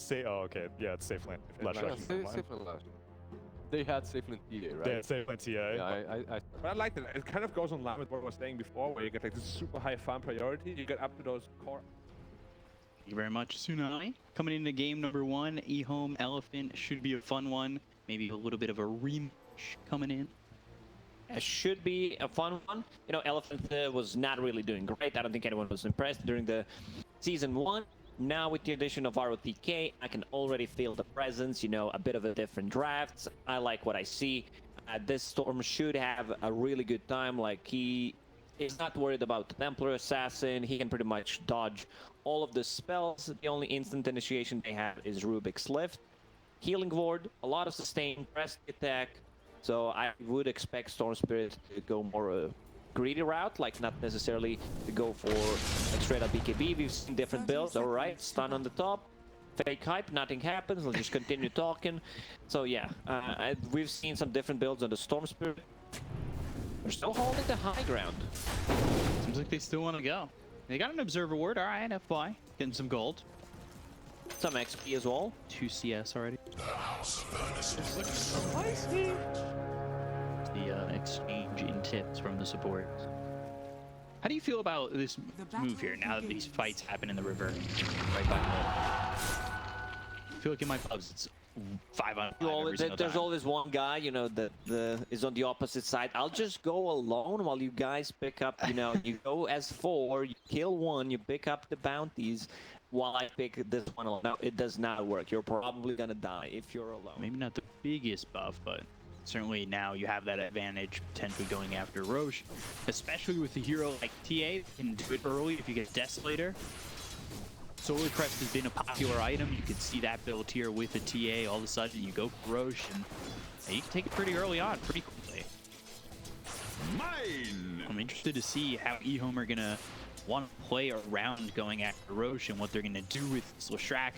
safe. Oh, okay. Yeah, it's safe land. Flash Yeah, Rush. Never mind. safe land last. They had safe land TA, right? Yeah, safe land TA. Yeah, But I like that. It kind of goes in line with what I was saying before, where you get like this super high farm priority. You get up to those core. Thank you very much, Tsunami. Coming into game number 1, EHOME Elephant should be a fun one. Maybe a little bit of a rematch coming in. It should be a fun one. You know, Elephant was not really doing great. I don't think anyone was impressed during the season 1. Now with the addition of ROTK, I can already feel the presence, you know, a bit of a different draft. I like what I see. This Storm should have a really good time. Like, he is not worried about the Templar Assassin. He can pretty much dodge all of the spells. The only instant initiation they have is Rubik's Lift. Healing Ward, a lot of sustain, press attack. So I would expect Storm Spirit to go more greedy route, like not necessarily to go for like straight up BKB. We've seen different builds. All right, stun on the top, fake hype, nothing happens. Let's just continue talking. So yeah, we've seen some different builds on the Storm Spirit. They're still holding the high ground. Seems like they still want to go. They got an Observer Ward. All right, FY getting some gold, Some XP as well. 2 CS already. The exchange in tips from the support. How do you feel about this move here now that these fights happen in the river right by the I feel like in my clubs it's 5 on 5 every single There's time. always one guy, you know, that is on the opposite side. I'll just go alone while you guys pick up, you know, you go as 4, you kill one, you pick up the bounties while I pick this one alone. No, it does not work. You're probably gonna die if you're alone. Maybe not the biggest buff, but certainly now you have that advantage potentially going after Roche, especially with a hero like TA. You can do it early if you get Desolator. Solar Crest has been a popular item. You could see that build here with a TA. All of a sudden you go for Roche and you can take it pretty early on, pretty quickly. Mine! I'm interested to see how EHOME are gonna want to play around going after Roche and what they're gonna do with Slashrak.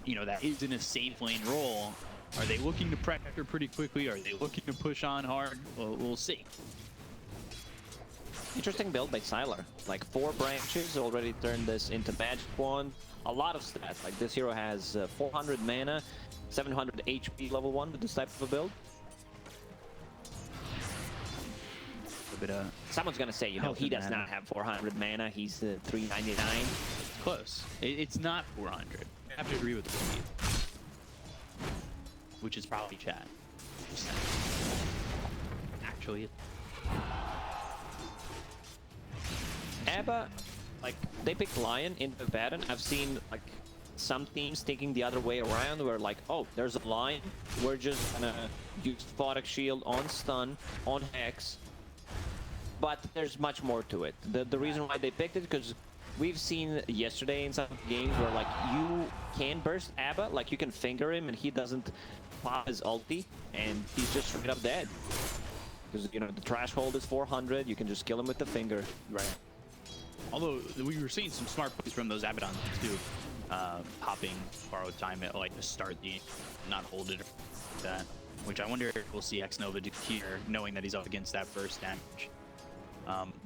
You know, that is in a safe lane role. Are they looking to pressure pretty quickly? Are they looking to push on hard? Well, we'll see. Interesting build by Sylar. Like 4 branches already turned this into magic wand. A lot of stats. Like this hero has 400 mana, 700 HP level 1 with this type of a build. A bit of Someone's gonna say, you know, Health he and does mana. not have 400 mana. He's 399. close. It's not 400. I have to agree with the speed, which is probably chat. Actually, Abba, like, they picked Lion in the pattern. I've seen, like, some teams taking the other way around where, like, oh, there's a Lion. We're just gonna use Photic Shield on stun, on Hex. But there's much more to it. The reason why they picked it, because we've seen yesterday in some games where, like, you can burst Abba, like, you can finger him and he doesn't pop his ulti, and he's just straight up dead. Because, you know, the threshold is 400, you can just kill him with the finger. right. Although we were seeing some smart plays from those Abaddons too, popping borrowed time at like to start the, not hold it, like that. Which I wonder if we'll see EHOME do here, knowing that he's up against that burst damage.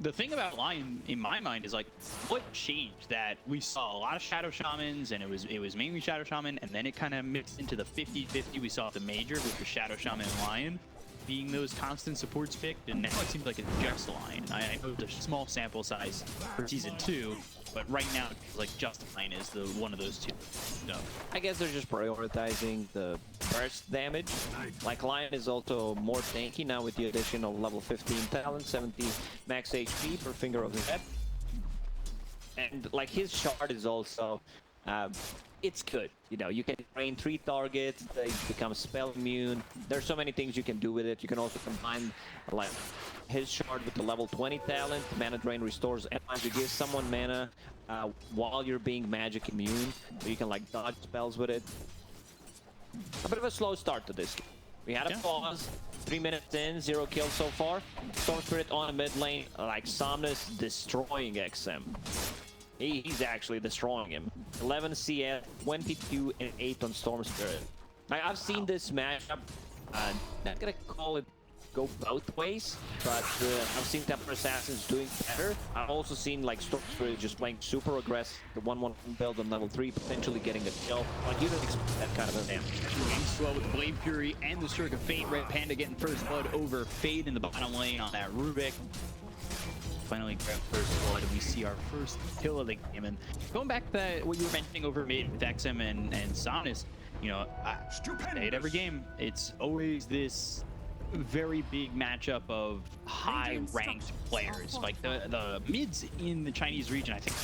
The thing about Lion, in my mind, is like, what changed that we saw a lot of Shadow Shamans, and it was mainly Shadow Shaman, and then it kind of mixed into the 50-50 we saw at the Major with the Shadow Shaman and Lion being those constant supports picked, and now it seems like it's just Lion. I know there's a small sample size for Season 2, but right now it feels like just Lion is the one of those two. So I guess they're just prioritizing the burst damage. Like, Lion is also more tanky now with the addition of level 15 talent, 70 max HP per finger of the head. And, like, his shard is also, it's good. You know, you can train 3 targets, they become spell immune. There's so many things you can do with it. You can also combine, like, his shard with the level 20 talent. Mana drain restores and you give someone mana while you're being magic immune. So you can, like, dodge spells with it. A bit of a slow start to this game. We had a pause, 3 minutes in, 0 kills so far. Storm Spirit on the mid lane, like Somnus destroying XM. He's actually destroying him. 11 CS, 22 and 8 on Storm Spirit. I've seen this matchup, not gonna call it go both ways, but I've seen Temper Assassins doing better. I've also seen like Stormspirit just playing super aggressive, the 1-1 build on level 3, potentially getting a kill. Like you don't expect that kind of a damage. Slow with the Blade Fury and the Stroke of Fate. RedPanda getting first blood over Fade in the bottom lane on that Rubik. Finally grab first blood, and we see our first kill of the game. And going back to that, what you were mentioning over mid with XM and Somnus, you know, at every game, it's always this very big matchup of high-ranked players. Like the mids in the Chinese region, I think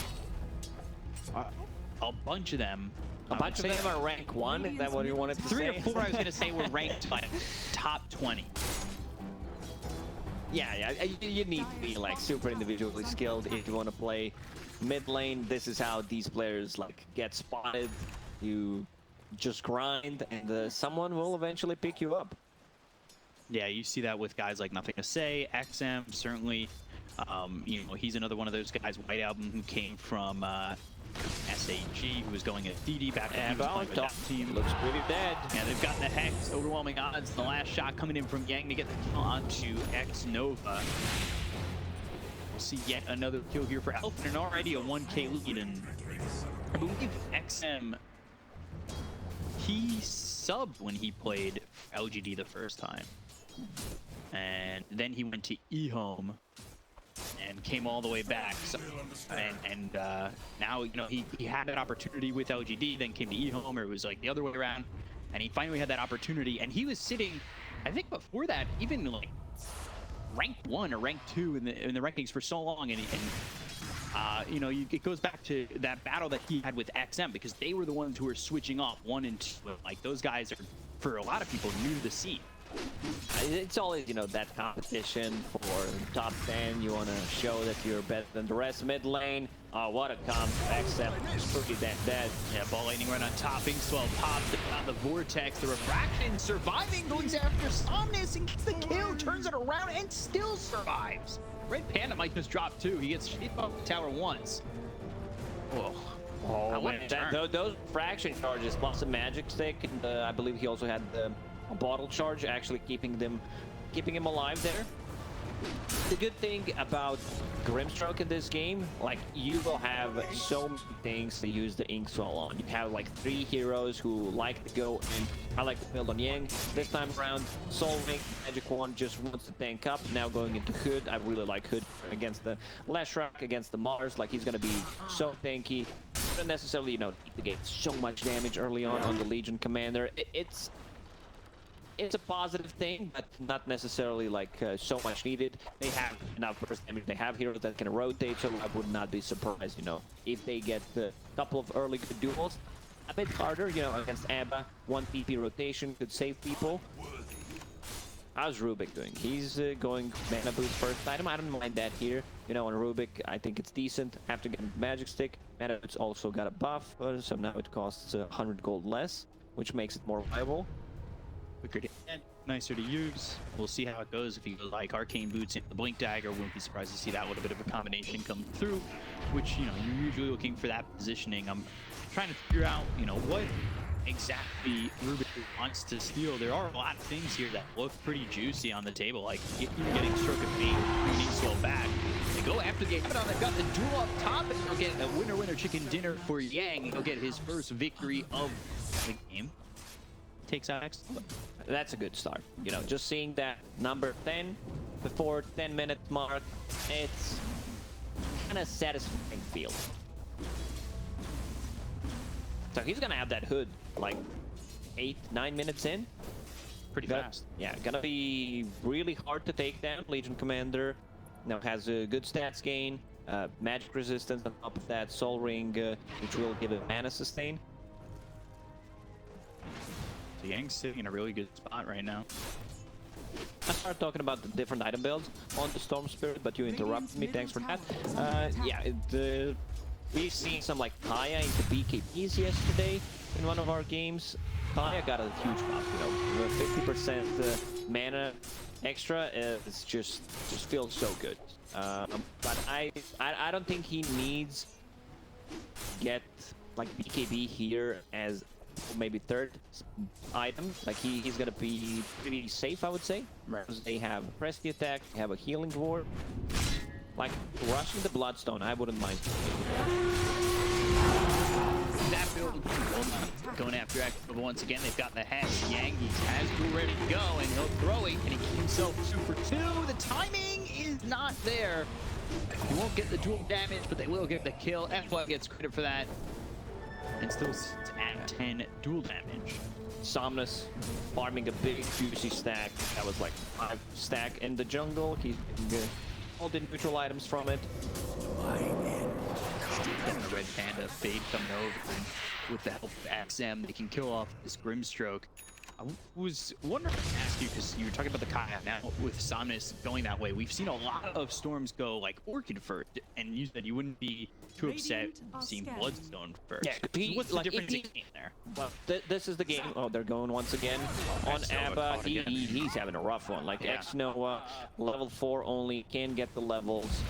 a bunch of them. A bunch of them are rank 1. Is that what you wanted to say? 3 or 4, I was gonna say, were ranked like top 20. Yeah, you need to be like super individually skilled if you want to play mid lane. This is how these players like get spotted. You just grind, and someone will eventually pick you up. Yeah, you see that with guys like Nothing to Say, XM, certainly. You know, he's another one of those guys, White Album, who came from SAG, who was going at DD back when he was playing with that team. Looks pretty dead. Yeah, they've gotten the Hex, overwhelming odds. The last shot coming in from Yang to get the kill onto EHOME.Xnova. We'll see yet another kill here for Elephant, and already a 1K lead. And I believe XM, he subbed when he played LGD the first time. And then he went to EHOME and came all the way back. So, now, you know, he had that opportunity with LGD, then came to EHOME, or it was like the other way around, and he finally had that opportunity. And he was sitting, I think before that, even like rank 1 or rank 2 in the rankings for so long, and you know, it goes back to that battle that he had with XM, because they were the ones who were switching off 1 and 2. Like, those guys are, for a lot of people, new to the scene. It's always, you know, that competition for top 10. You want to show that you're better than the rest. Mid lane, oh, what a comp. XM is pretty dead. Yeah, ball laning right on top. Inkswell popped on the Vortex. The Refraction surviving, goes after Somnus and gets the kill, turns it around, and still survives. RedPanda might just drop too. He gets hit off the tower once. Whoa. Oh, man, those fraction charges plus a magic stick, and I believe he also had the bottle charge, actually keeping him alive there. The good thing about Grimstroke in this game, like, you will have so many things to use the Inkswell on. You have like 3 heroes who like to go, and I like to build on Yang. This time around, Solving, Magic Wand just wants to tank up. Now going into Hood, I really like Hood against the Leshrac, against the Mars. Like, he's gonna be so tanky. Don't necessarily, you know, need to get so much damage early on the Legion Commander. It's a positive thing, but not necessarily like so much needed. They have enough burst damage. They have heroes that can rotate, so I would not be surprised, you know, if they get a couple of early good duels. A bit harder, you know, against Abba. 1 PP rotation could save people. How's Rubik doing? He's going mana boost first item. I don't mind that here. You know, on Rubik, I think it's decent. Have to get a magic stick. Mana boost's also got a buff, so now it costs 100 gold less, which makes it more viable. Quicker to hit, nicer to use. We'll see how it goes if he goes like Arcane Boots into the Blink Dagger. Wouldn't be surprised to see that little bit of a combination come through, which, you know, you're usually looking for that positioning. I'm trying to figure out, you know, what exactly Rubik wants to steal. There are a lot of things here that look pretty juicy on the table, like getting Stroke of Fate, bringing Swell back. They go after the Abaddon. They've got the duel up top, and they'll get a winner chicken dinner for Yang. He'll get his first victory of the game. Takes out X. That's a good start. You know, just seeing that number 10 before 10-minute mark, it's kind of satisfying feel. So he's gonna have that Hood like 8-9 minutes in. Pretty fast. Yeah, gonna be really hard to take down. Legion Commander now has a good stats gain, magic resistance on top of that, Soul Ring, which will give it mana sustain. So Yang's sitting in a really good spot right now. I started talking about the different item builds on the Storm Spirit, but you interrupted me. Thanks for that. Yeah, we've seen some like Kaya into BKBs yesterday in one of our games. Kaya got a huge buff, you know, 50% mana extra. It's just feels so good. But I don't think he needs get like BKB here as maybe third item. Like he's gonna be pretty safe, I would say. Because they have a Prestige attack, they have a healing ward. Like rushing the Bloodstone, I wouldn't mind. That build going after Xnova once again. They've got the Hex. Yang, he has Duel ready to go, and he'll throw it, and he keeps himself 2 for 2. The timing is not there. He won't get the dual damage, but they will get the kill. FY gets credit for that, and still sits at 10 dual damage. Somnus farming a big juicy stack. That was like 5 stack in the jungle. He's getting all the neutral items from it. And the RedPanda Fade coming over, and with the help of XM, they can kill off this Grimstroke. I was wondering to ask you, because you were talking about the Kaya now, with Somnus going that way. We've seen a lot of Storms go like Orchid first, and you said you wouldn't be too upset seeing Bloodstone first. Yeah, so what's the difference in there? Well, this is the game. Oh, they're going once again on Abba. He's having a rough one. Like EHOME, level 4 only, can get the levels.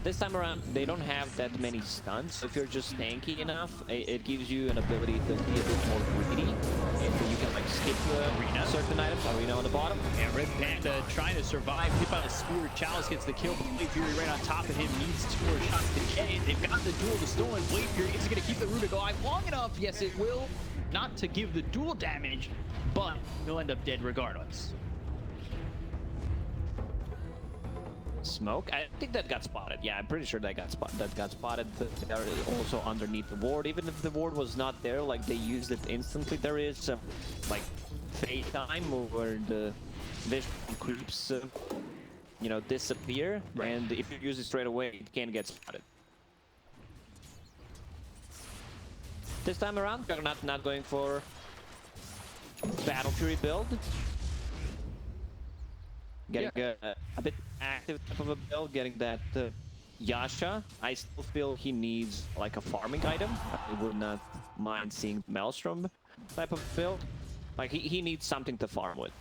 This time around, they don't have that many stuns, so if you're just tanky enough, it gives you an ability to be a bit more greedy. And you can like skip arena, certain items, arena on the bottom. Yeah, RedPanda trying to survive, hit by the spear. Chalice gets the kill, but Blade Fury right on top of him needs 2 more shots to get it. They've got the duel to stolen. Blade Fury is going to keep the Runic alive long enough. Yes, it will. Not to give the dual damage, but he'll end up dead regardless. Smoke? I think that got spotted. Yeah, I'm pretty sure that got spotted. They're also underneath the ward. Even if the ward was not there, like they used it instantly. There is some like fade time where the vision creeps, you know, disappear, and if you use it straight away, it can get spotted. This time around, they're not going for Battle Fury build. Getting a bit active type of a build, getting that Yasha. I still feel he needs like a farming item. I would not mind seeing Maelstrom type of build. Like he needs something to farm with.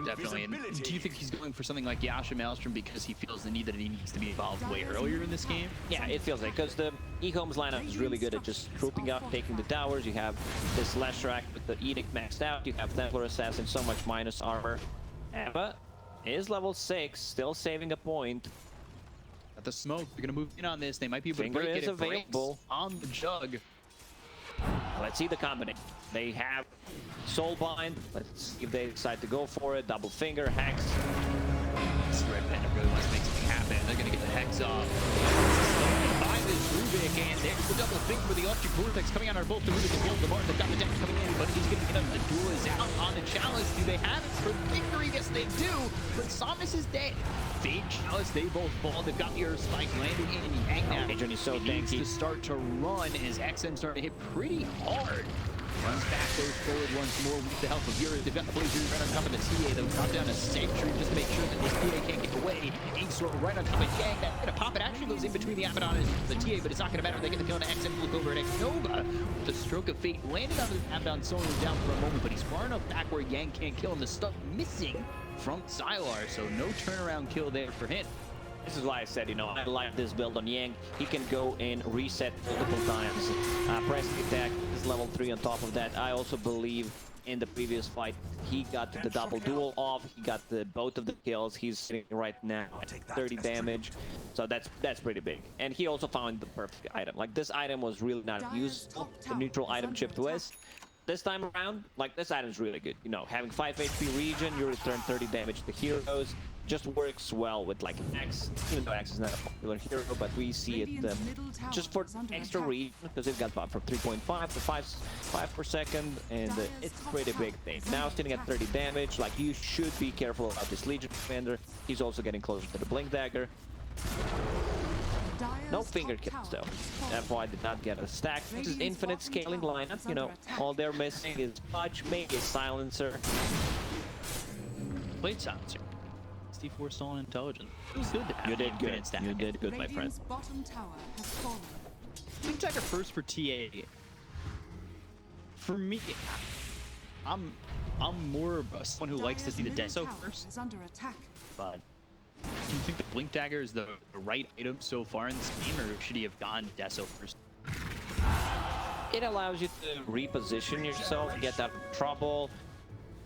Definitely. And do you think he's going for something like Yasha Maelstrom because he feels the need that he needs to be involved way earlier in this game? Yeah, it feels like, because the EHOME's lineup is really good at just trooping up, taking the towers. You have this Leshrac with the Edict maxed out. You have Templar Assassin, so much minus armor. Abba is level 6, still saving a point. At the smoke, they're gonna move in on this. They might be able Finger to break is it. available On the jug. Let's see the combination. They have Soulbind. Let's see if they decide to go for it. Double finger, Hex. RedPanda really wants to make something happen. They're gonna get the Hex off. By this Rubik, and there's the double finger with the Electric Vortex coming out on both the Rubik and both the Bard. They've got the deck coming in, but he's gonna get him. The duel is out on the Chalice. Do they have it for victory? Yes, they do. But Somnus is dead. Fade, Chalice, they both fall. They've got the Earth Spike landing in, and Yang now. Adrian is so he needs tanky. to start to run as XM starting to hit pretty hard. Runs back, goes forward once more with the help of Yuri. They've got the Blazer right on top of the TA, though. Drop down a Sanctuary just to make sure that this TA can't get away. Inkstore right on top of Yang. That's gonna pop. It actually goes in between the Abaddon and the TA, but it's not gonna matter. They get the kill on XM. Look over at EHOME. The stroke of fate landed on the Abaddon, slowing him down for a moment, but he's far enough back where Yang can't kill him. The stuff missing from Sylar, so no turnaround kill there for him. This is why I said, you know, I like this build on Yang. He can go and reset multiple times. Press the attack is level 3 on top of that. I also believe in the previous fight, he got the double duel off. He got both of the kills. He's sitting right now at 30 damage. So that's pretty big. And he also found the perfect item. Like, this item was really not useful. The neutral item chipped West. This time around, like, this item's really good. You know, having 5 HP regen, you return 30 damage to heroes. Just works well with like X, even though X is not a popular hero, but we see it just for extra regen, because they've got buff from 3.5 to 5 per second, and it's a pretty big thing. Now sitting at 30 damage, like, you should be careful about this Legion Commander. He's also getting closer to the Blink Dagger. No finger kills though. FY did not get a stack. This is infinite scaling lineup, you know, all they're missing is Fudge, maybe a Silencer. Played Silencer. 64 stolen intelligence. It was good to have. You did good. You did good, my friend. Blink Dagger first for TA. For me, I'm more of someone who likes to see the Deso first. But do you think the Blink Dagger is the right item so far in this game, or should he have gone Deso first? it allows you to reposition yourself, get out of trouble,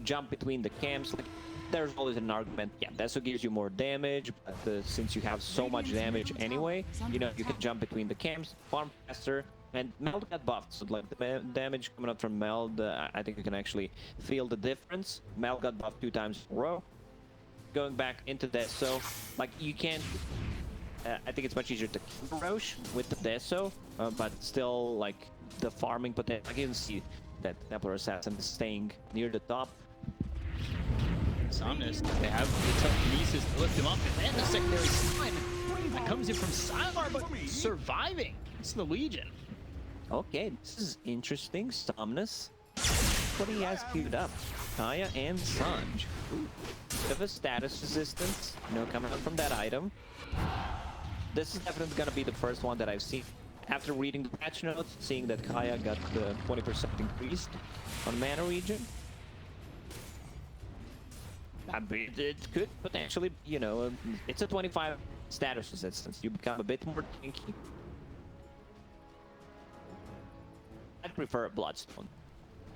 jump between the camps. Like, there's always an argument. Yeah, Deso gives you more damage, but since you have so much damage anyway, you know, you can jump between the camps, farm faster, and Meld got buffed. So like the damage coming out from Meld, I think you can actually feel the difference. Meld got buffed 2 times in a row. Going back into Deso, like you can't. I think it's much easier to kill Roche with the Deso, but still like the farming potential. I can see that Templar Assassin is staying near the top. Somnus, they have the telekinesis to lift him up, and then the secondary stun that comes in from Sylar, but surviving. It's the Legion. Okay, this is interesting. Somnus, what he has queued up. Kaya and Sanj. Ooh, bit of a status resistance, you know, coming out from that item. This is definitely gonna be the first one that I've seen after reading the patch notes, seeing that Kaya got the 20% increased on mana region. It could potentially, you know, it's a 25 status resistance. You become a bit more tanky. I'd prefer a Bloodstone,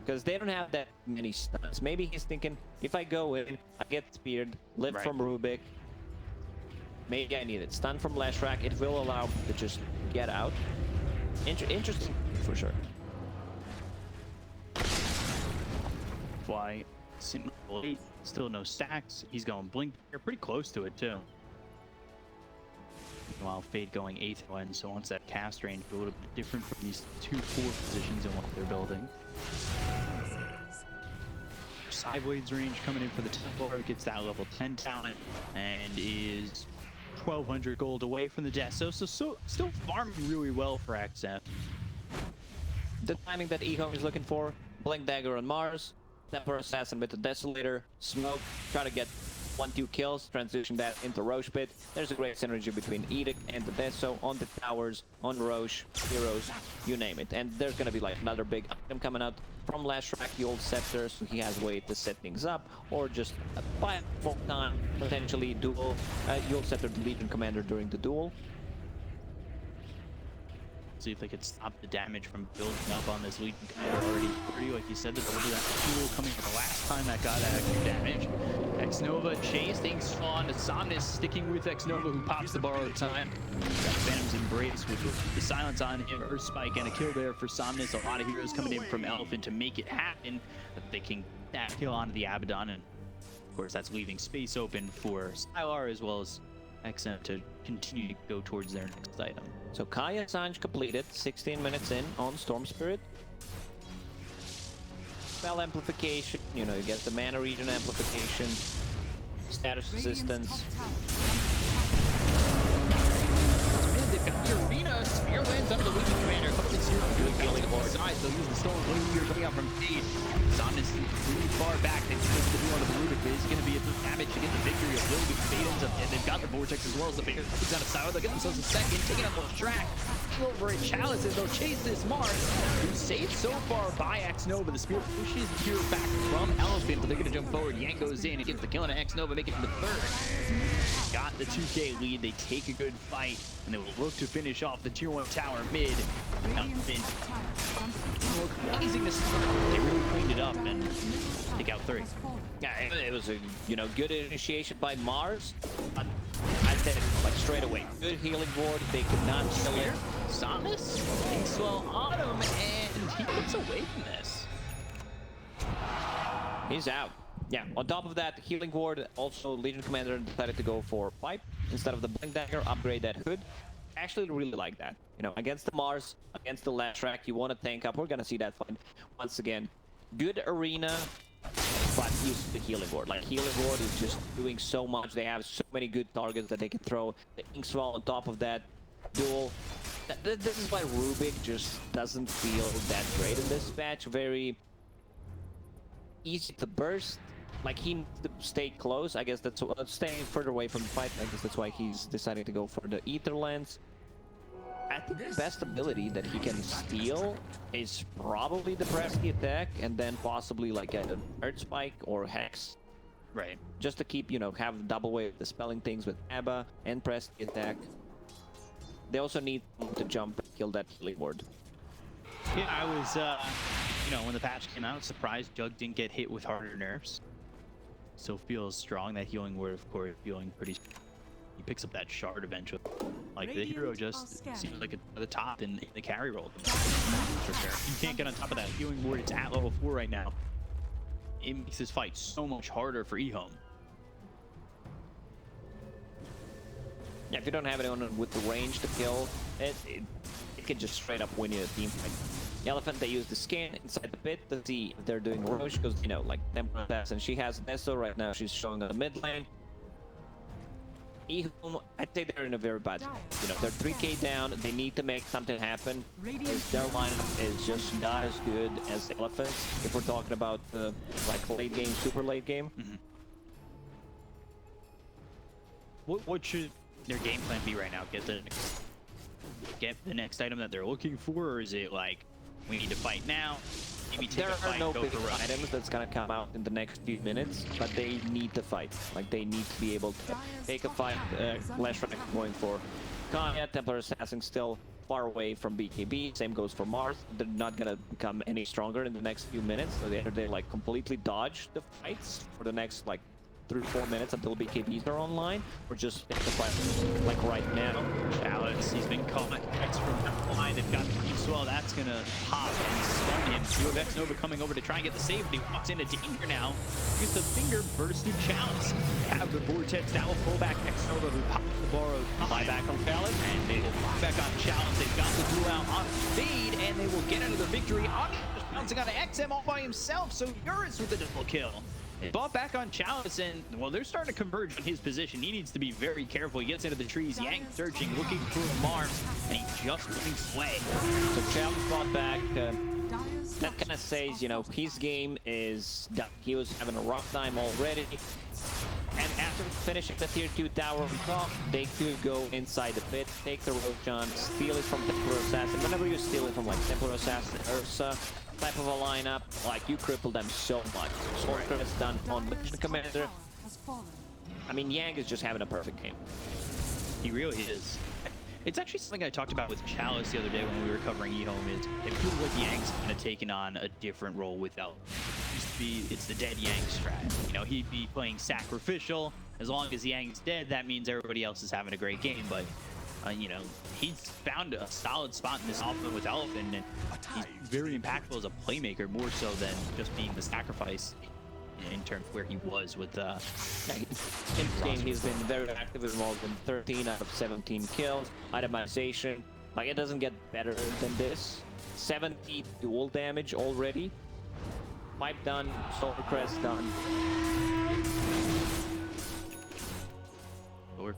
because they don't have that many stuns. Maybe he's thinking, if I go in, I get speared, live from Rubik. Maybe I need it. Stun from Leshrac, it will allow me to just get out. Interesting for sure. Fly, still no stacks. He's going Blink. You're pretty close to it too. While Fade going 8th one, so once that cast range a little bit different from these 2-4 positions in what they're building. Sideways range coming in for the Templar, gets that level 10 talent, and is 1,200 gold away from the Deso, so still farming really well for XF. The timing that EHOME is looking for, Blink Dagger on Mars, Templar Assassin with the Desolator, Smoke, try to get 1-2 kills, transition that into Roche Pit. There's a great synergy between Edict and the Deso on the towers, on Roche, Heroes, you name it. And there's gonna be like another big item coming out from Leshrac, the old Scepter, so he has a way to set things up, or just buy a full time, potentially duel. You'll Scepter the Legion Commander during the duel. See if they could stop the damage from building up on this Legion Commander already. Like you said, there's a little bit of that fuel coming from the last time that got that extra damage. EHOME chase things on. Somnus sticking with EHOME, who pops the borrowed time. Got Phantom's Embrace with the silence on him. Earth Spike and a kill there for Somnus. A lot of heroes coming in from Elephant to make it happen. But they can get that kill onto the Abaddon, and of course that's leaving space open for Sylar as well as XM to continue to go towards their next item. So Kaya Sanj completed, 16 minutes in on Storm Spirit. Spell amplification, you know, you get the mana region amplification, status resistance. They've got the arena, Spear lands under the Legion Commander, a couple of zero good healing on the side, they'll use the Storm Blue here coming out from Fade. Somnus really far back, they've switched the view onto the Rubik, but it's going to be a damage to get the victory. A little bit Fade ends up, and they've got the Vortex as well as the Fade comes out of Sylar. They'll get themselves a second, taking up the track. Over at Chalice, and they'll chase this Mars, who's saved so far by EHOME. The Spear pushes the hero back from Elephant, but they're going to jump forward. Yang goes in and gets the kill on EHOME, making it the third. Got the 2K lead, they take a good fight, and they will look to finish off the tier 1 tower mid. Elephant looked amazing to start. They really cleaned it up and take out 3. Yeah, it was a, you know, good initiation by Mars, but I said it like straight away. Good healing ward, they could not kill it. Somnus Swell on him, and he gets away from this. He's out. Yeah, on top of that, healing ward, also Legion Commander decided to go for Pipe instead of the Blink Dagger, upgrade that hood. Actually really like that. You know, against the Mars, against the Leshrac, you want to tank up. We're gonna see that fight once again. Good arena, but use the healing ward. Like, healing ward is just doing so much. They have so many good targets that they can throw. The Inkswell on top of that duel. This is why Rubik just doesn't feel that great in this patch. Very easy to burst. Like, he needs to stay close. I guess that's staying further away from the fight. I guess that's why he's deciding to go for the Ether Lens. I think the best ability that he can steal is probably the Presky attack, and then possibly like an Earth Spike or Hex. Right. Just to keep, you know, have the double way of dispelling things with Abba and Presky attack. They also need to jump and kill that healing ward. Yeah, I was, you know, when the patch came out, surprised Jug didn't get hit with harder nerfs. Still feels strong. That healing word, of course, feeling pretty. He picks up that shard eventually. Like the hero just seems like at the top in the carry role. For sure. You can't get on top of that healing word. It's at level 4 right now. It makes this fight so much harder for EHOME. Yeah, if you don't have anyone with the range to kill, it can just straight up win you a team fight. The Elephant, they use the scan inside the pit to see if they're doing Roche, because, you know, like Temple Assassin, she has Nesso right now, she's showing on the mid lane. EHOME, I'd say they're in a very bad spot. You know, they're 3k down, they need to make something happen. Their lineup is just not as good as the Elephants, if we're talking about the, like, late game, super late game. What should their game plan be right now? Get the next item that they're looking for, or is it like, we need to fight now? Maybe take There a fight, are no go big for rush. items that's gonna come out in the next few minutes, but they need to fight. Like, they need to be able to take a fight. Lashrak going for Kanya, Templar Assassin still far away from BKB. Same goes for Mars. They're not gonna become any stronger in the next few minutes. So they like completely dodge the fights for the next like 3 or 4 minutes until BKBs are online, or just take the fight like right now. Chalice, he's been caught X from that line. They've got the Deep Swell. That's gonna pop and stun him. EHOME coming over to try and get the save, but he walks into danger now. Gets the finger bursted Chalice. They have the Vortex. That will pull back EHOME, who pops the borrowed Fly back on Chalice. and they will fly back on Chalice. They've got the duel out on Fade, and they will get another victory. On bouncing on XM all by himself, so Eurus with the double kill. Bought back on Chalice, and well, they're starting to converge in his position. He needs to be very careful. He gets into the trees, Yang searching, looking for Mars, and he just moves away. So Chalice bought back. That kind of says, you know, his game is done. He was having a rough time already. And after finishing the tier 2 tower on top, they could go inside the pit, take the Roshan, steal it from Templar Assassin. Whenever you steal it from like Templar Assassin, Ursa type of a lineup, like you cripple them so much. Sorcerer is done on the commander. I mean, Yang is just having a perfect game. He really is. It's actually something I talked about with Chalice the other day when we were covering EHOME. It feels like Yang's kind of taken on a different role without. It's the dead Yang strat. You know, he'd be playing sacrificial. As long as Yang's dead, that means everybody else is having a great game. But you know, he's found a solid spot in this offense with Elephant, and he's very impactful as a playmaker, more so than just being the sacrifice in terms of where he was with in this game, he's been very active, involved in 13 out of 17 kills. Itemization, like, it doesn't get better than this. 70 dual damage already. Pipe done, Solar Crest done.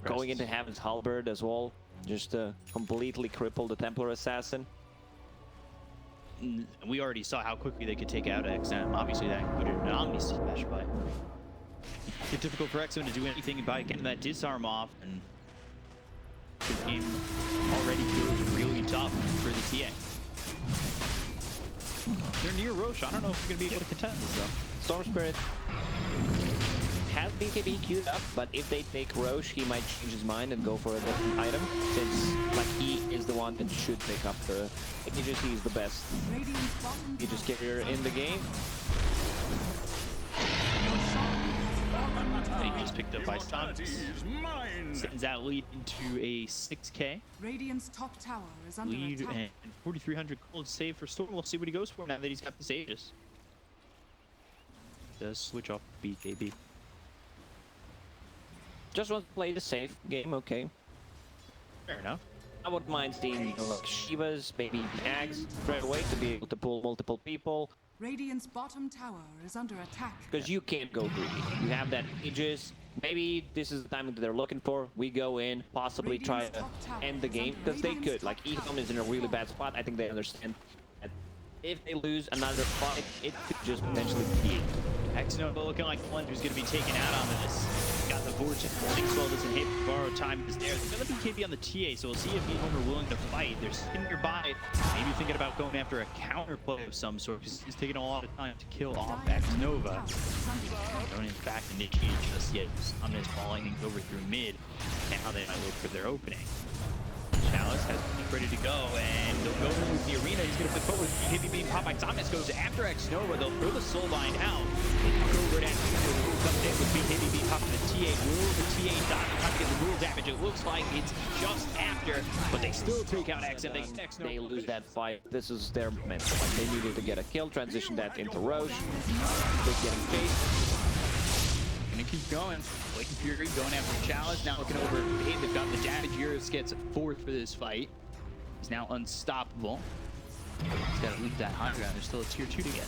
Going into Heaven's Halberd as well, just to completely cripple the Templar Assassin. We already saw how quickly they could take out XM. Obviously, that included an Omni Slash, but it's difficult for XM to do anything by getting that disarm off, and the game already feels really tough for the TA. They're near Roche. I don't know if we're going to be able to contend this, though. Storm Spirit has BKB queued up, but if they take Roche, he might change his mind and go for a different item, since like he is the one that should pick up the Aegis. He's the best Aegis carrier in the game. He just picked up by Somnus. Sends that lead into a 6k Radiant's top tower is under lead, attack. and 4,300 gold save for Storm. We'll see what he goes for now that he's got this Aegis. Does switch off BKB. Just want to play the safe game, okay. Fair enough. I wouldn't mind seeing, you know, like Shivas, maybe Ags straight away to be able to pull multiple people. Radiant's bottom tower is under attack. Because you can't go greedy. You have that Aegis. Maybe this is the time that they're looking for. We go in, possibly try to end the game. Because they could. Like, EHOME is in a really bad spot. I think they understand that if they lose another fight, it could just potentially be it. EHOME looking like one who's going to be taken out on this. Got the Vortex. Sixwell doesn't hit. Borrowed time is there. There's going to be KB on the TA, so we'll see if EHOME are willing to fight. They're sitting nearby, maybe thinking about going after a counterplay of some sort, because he's taking a lot of time to kill off EHOME. Don't in fact initiate just yet. Somnus falling things over through mid, and how they might look for their opening. Chalice has been ready to go, and they'll go in with the arena. He's going to flip forward. Heavy Beam Somnus goes after EHOME. They'll throw the Soulbind out. Over at Will comes in with Heavy Beam popping the TA. Will the TA dot trying to get the rule damage? It looks like it's just after, but they still take out XM. They lose that fight. This is their moment. Like, they needed to get a kill, transition that into Roche. They're getting chased. Gonna keep going. Waking Fury going after Chalice. Now looking over Fade. They've got the damage. EHOME gets fourth for this fight. He's now unstoppable. He's got to leave that high ground. There's still a tier 2 to get.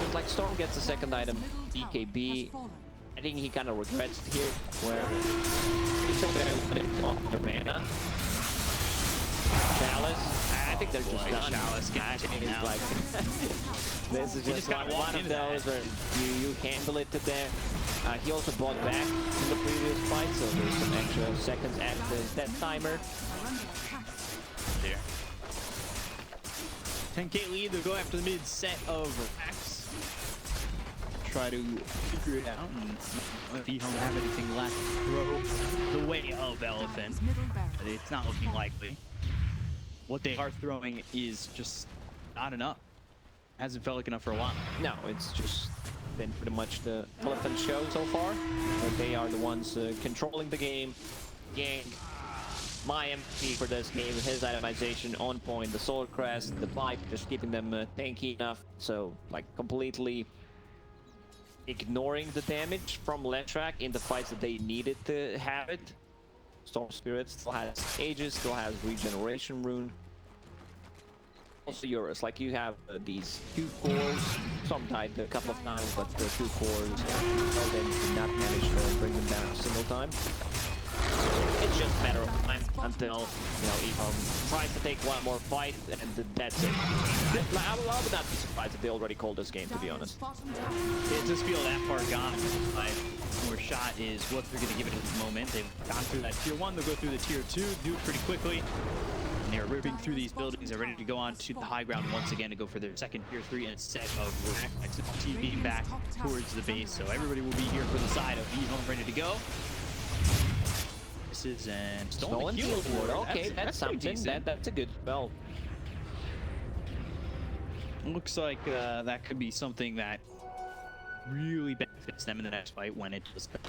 It's like Storm gets the second item, DKB. I think he kind of regrets it here, where he's still there on the mana. Chalice, I think they're just done. Chalice I think it's like this is just one of those where you handle it to them. He also bought back in the previous fight, so there's some extra seconds at that timer. There. 10k lead. They'll go after the mid set of racks. Try to figure it out, and if EHOME have anything left, throw the way of Elephant. But it's not looking likely. What they are throwing is just not enough. Hasn't felt like enough for a while. No, it's just been pretty much the Elephant show so far. But they are the ones controlling the game. Yang, my MVP for this game, his itemization on point, the Solar Crest, the pipe, just keeping them tanky enough. So, like, completely ignoring the damage from Leshrac in the fights that they needed to have it. Storm Spirit still has Aegis, still has Regeneration Rune. Also Eurus, like you have these 2 cores. Some died a couple of times, but the 2 cores, they did not manage to bring them down a single time. It's just a matter of time until, you know, EHOME tries to take one more fight, and that's it. I would not be surprised if they already called this game, to be honest. It just feels that far gone. More shot is what they're going to give it at the moment. They've gone through that tier 1, they'll go through the tier 2, do it pretty quickly. And they're ripping through these buildings. They're ready to go on to the high ground once again to go for their second tier 3 and a set of TV back towards the base. So everybody will be here for the side of EHOME ready to go. This is an stolen heal award. Okay, that's something. That's a good spell. Looks like that could be something that really benefits them in the next fight when it does come.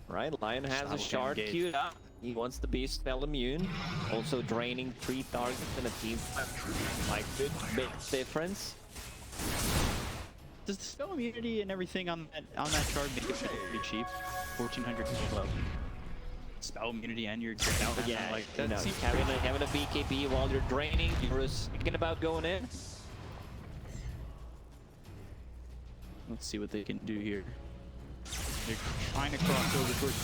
Right, Lion has a shard queued up. He wants the beast spell immune. Also draining 3 targets in a team. Like, good big difference. Does the spell immunity and everything on that shard make it pretty cheap? 1400 club. Spell immunity and your out. Yeah, like you that. know, having a BKB while you're draining, you're thinking about going in. Let's see what they can do here. They're trying to cross over towards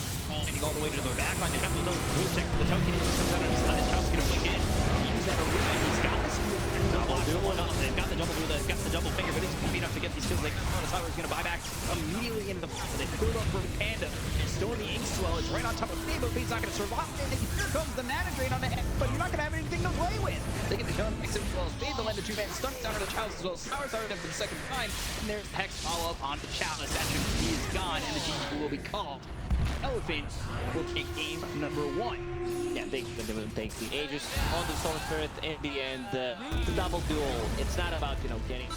all the way to the back line. They have to go check the token. Comes out and the chop's gonna flick in. Use that arena. He's got this double duel. They've got the double duel. They've got the double finger, but it's gonna be enough to get these kills. Like Somnus gonna buy back immediately into the fight. They pull up for Panda. And Stormy Inkswell is right on top of Fade, but Fade's not gonna survive. And here comes the mana drain on the head, but you're not gonna have anything to play with. They get the kill next as well as Fade. They'll end the 2-man stun down to the Chalice as well. Sour's already done for the second time. And there's Hex follow up onto Chalice. That should be gone, and the GG will be called. Elephant will take game number 1. Yeah, they will take the Aegis on the Storm Spirit in the end. The double duel, it's not about, you know, getting...